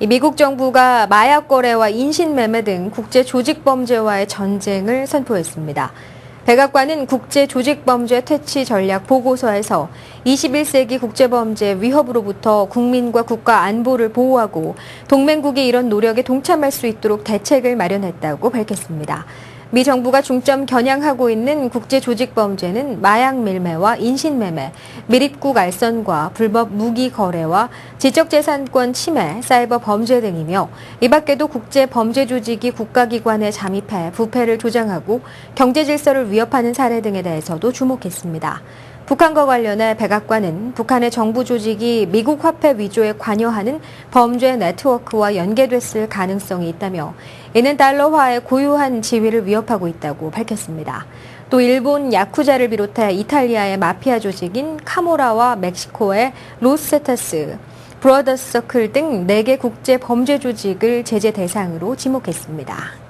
미국 정부가 마약 거래와 인신매매 등 국제 조직 범죄와의 전쟁을 선포했습니다. 백악관은 국제 조직 범죄 퇴치 전략 보고서에서 21세기 국제범죄 위협으로부터 국민과 국가 안보를 보호하고 동맹국이 이런 노력에 동참할 수 있도록 대책을 마련했다고 밝혔습니다. 미 정부가 중점 겨냥하고 있는 국제 조직 범죄는 마약 밀매와 인신매매, 밀입국 알선과 불법 무기 거래와 지적재산권 침해, 사이버 범죄 등이며 이 밖에도 국제 범죄 조직이 국가기관에 잠입해 부패를 조장하고 경제 질서를 위협하는 사례 등에 대해서도 주목했습니다. 북한과 관련해 백악관은 북한의 정부 조직이 미국 화폐 위조에 관여하는 범죄 네트워크와 연계됐을 가능성이 있다며 이는 달러화의 고유한 지위를 위협하고 있다고 밝혔습니다. 또 일본 야쿠자를 비롯해 이탈리아의 마피아 조직인 카모라와 멕시코의 로스세타스, 브러더스 서클 등 4개 국제 범죄 조직을 제재 대상으로 지목했습니다.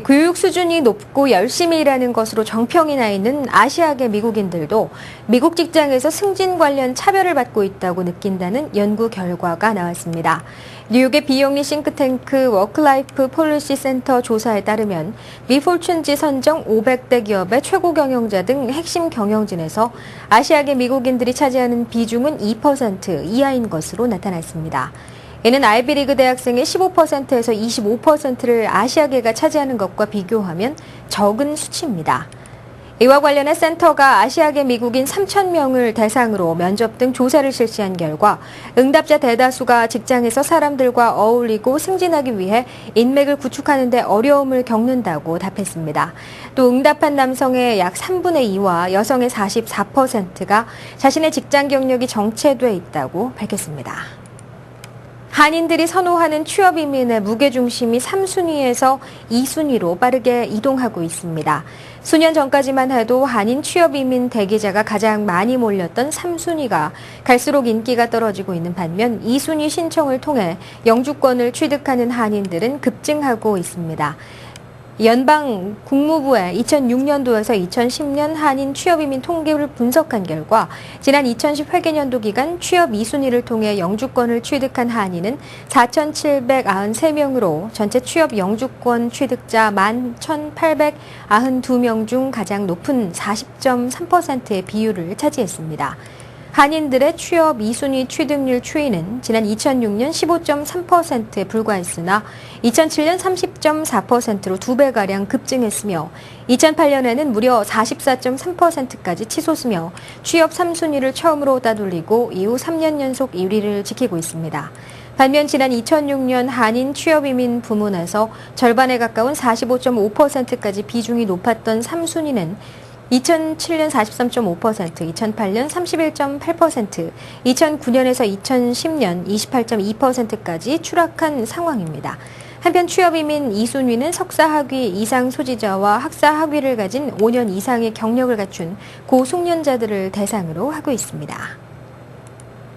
교육 수준이 높고 열심히 일하는 것으로 정평이 나 있는 아시아계 미국인들도 미국 직장에서 승진 관련 차별을 받고 있다고 느낀다는 연구 결과가 나왔습니다. 뉴욕의 비영리 싱크탱크 워크라이프 폴리시 센터 조사에 따르면 미 폴춘지 선정 500대 기업의 최고 경영자 등 핵심 경영진에서 아시아계 미국인들이 차지하는 비중은 2% 이하인 것으로 나타났습니다. 이는 아이비리그 대학생의 15%에서 25%를 아시아계가 차지하는 것과 비교하면 적은 수치입니다. 이와 관련해 센터가 아시아계 미국인 3,000명을 대상으로 면접 등 조사를 실시한 결과 응답자 대다수가 직장에서 사람들과 어울리고 승진하기 위해 인맥을 구축하는 데 어려움을 겪는다고 답했습니다. 또 응답한 남성의 약 3분의 2와 여성의 44%가 자신의 직장 경력이 정체돼 있다고 밝혔습니다. 한인들이 선호하는 취업 이민의 무게중심이 3순위에서 2순위로 빠르게 이동하고 있습니다. 수년 전까지만 해도 한인 취업 이민 대기자가 가장 많이 몰렸던 3순위가 갈수록 인기가 떨어지고 있는 반면 2순위 신청을 통해 영주권을 취득하는 한인들은 급증하고 있습니다. 연방 국무부의 2006년도에서 2010년 한인 취업이민 통계를 분석한 결과 지난 2010 회계년도 기간 취업 2순위를 통해 영주권을 취득한 한인은 4,793명으로 전체 취업 영주권 취득자 11,892명 중 가장 높은 40.3%의 비율을 차지했습니다. 한인들의 취업 2순위 취득률 추이는 지난 2006년 15.3%에 불과했으나 2007년 30.4%로 2배가량 급증했으며 2008년에는 무려 44.3%까지 치솟으며 취업 3순위를 처음으로 따돌리고 이후 3년 연속 1위를 지키고 있습니다. 반면 지난 2006년 한인 취업이민 부문에서 절반에 가까운 45.5%까지 비중이 높았던 3순위는 2007년 43.5%, 2008년 31.8%, 2009년에서 2010년 28.2%까지 추락한 상황입니다. 한편 취업이민 2순위는 석사학위 이상 소지자와 학사학위를 가진 5년 이상의 경력을 갖춘 고숙련자들을 대상으로 하고 있습니다.